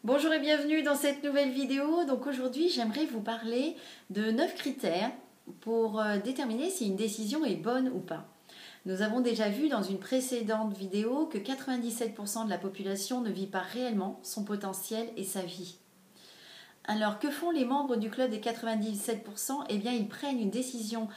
Bonjour et bienvenue dans cette nouvelle vidéo. Donc aujourd'hui, j'aimerais vous parler de 9 critères pour déterminer si une décision est bonne ou pas. Nous avons déjà vu dans une précédente vidéo que 97% de la population ne vit pas réellement son potentiel et sa vie. Alors que font les membres du club des 97%? Eh bien, ils prennent une décision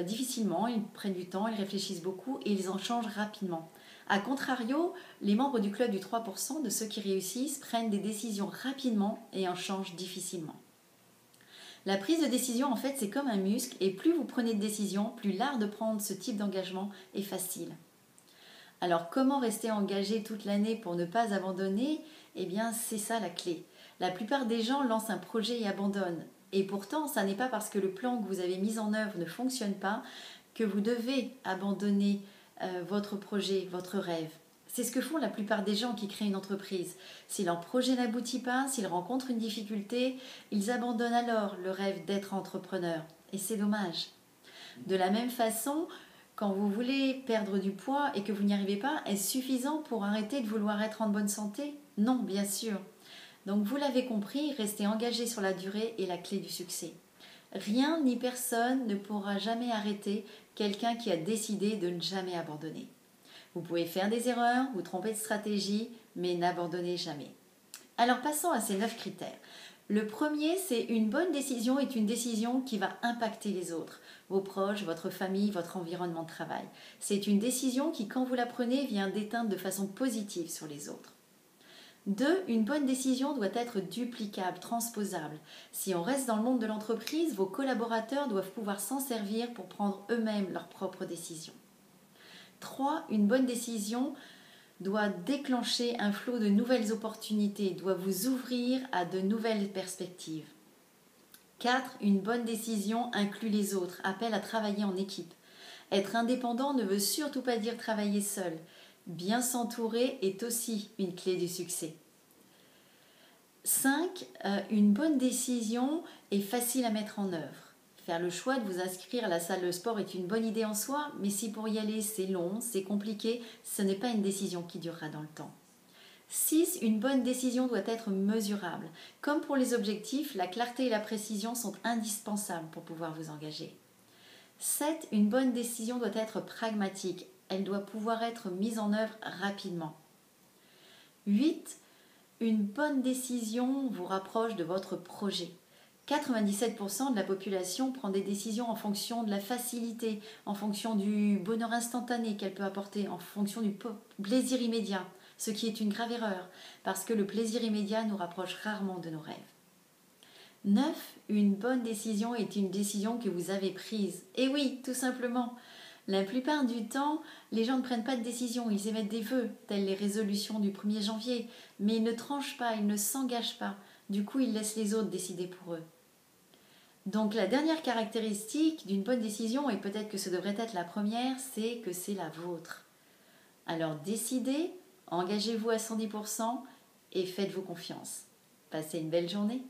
difficilement, ils prennent du temps, ils réfléchissent beaucoup et ils en changent rapidement. A contrario, les membres du club du 3%, de ceux qui réussissent, prennent des décisions rapidement et en changent difficilement. La prise de décision, en fait, c'est comme un muscle et plus vous prenez de décisions, plus l'art de prendre ce type d'engagement est facile. Alors, comment rester engagé toute l'année pour ne pas abandonner? Eh bien, c'est ça la clé. La plupart des gens lancent un projet et abandonnent. Et pourtant, ça n'est pas parce que le plan que vous avez mis en œuvre ne fonctionne pas que vous devez abandonner votre projet, votre rêve. C'est ce que font la plupart des gens qui créent une entreprise. Si leur projet n'aboutit pas, s'ils rencontrent une difficulté, ils abandonnent alors le rêve d'être entrepreneur. Et c'est dommage. De la même façon, quand vous voulez perdre du poids et que vous n'y arrivez pas, est-ce suffisant pour arrêter de vouloir être en bonne santé? Non, bien sûr. Donc vous l'avez compris, rester engagé sur la durée est la clé du succès. Rien ni personne ne pourra jamais arrêter quelqu'un qui a décidé de ne jamais abandonner. Vous pouvez faire des erreurs, vous tromper de stratégie, mais n'abandonnez jamais. Alors passons à ces 9 critères. Le premier, c'est une bonne décision est une décision qui va impacter les autres, vos proches, votre famille, votre environnement de travail. C'est une décision qui, quand vous la prenez, vient d'éteindre de façon positive sur les autres. 2. Une bonne décision doit être duplicable, transposable. Si on reste dans le monde de l'entreprise, vos collaborateurs doivent pouvoir s'en servir pour prendre eux-mêmes leurs propres décisions. 3. Une bonne décision doit déclencher un flot de nouvelles opportunités, doit vous ouvrir à de nouvelles perspectives. 4. Une bonne décision inclut les autres, appelle à travailler en équipe. Être indépendant ne veut surtout pas dire travailler seul. Bien s'entourer est aussi une clé du succès. 5. Une bonne décision est facile à mettre en œuvre. Faire le choix de vous inscrire à la salle de sport est une bonne idée en soi, mais si pour y aller c'est long, c'est compliqué, ce n'est pas une décision qui durera dans le temps. 6. Une bonne décision doit être mesurable. Comme pour les objectifs, la clarté et la précision sont indispensables pour pouvoir vous engager. 7. Une bonne décision doit être pragmatique. Elle doit pouvoir être mise en œuvre rapidement. 8. Une bonne décision vous rapproche de votre projet. 97% de la population prend des décisions en fonction de la facilité, en fonction du bonheur instantané qu'elle peut apporter, en fonction du plaisir immédiat, ce qui est une grave erreur, parce que le plaisir immédiat nous rapproche rarement de nos rêves. 9. Une bonne décision est une décision que vous avez prise. Et oui, tout simplement. La plupart du temps, les gens ne prennent pas de décision, ils émettent des vœux, telles les résolutions du 1er janvier, mais ils ne tranchent pas, ils ne s'engagent pas. Du coup, ils laissent les autres décider pour eux. Donc la dernière caractéristique d'une bonne décision, et peut-être que ce devrait être la première, c'est que c'est la vôtre. Alors décidez, engagez-vous à 110% et faites-vous confiance. Passez une belle journée.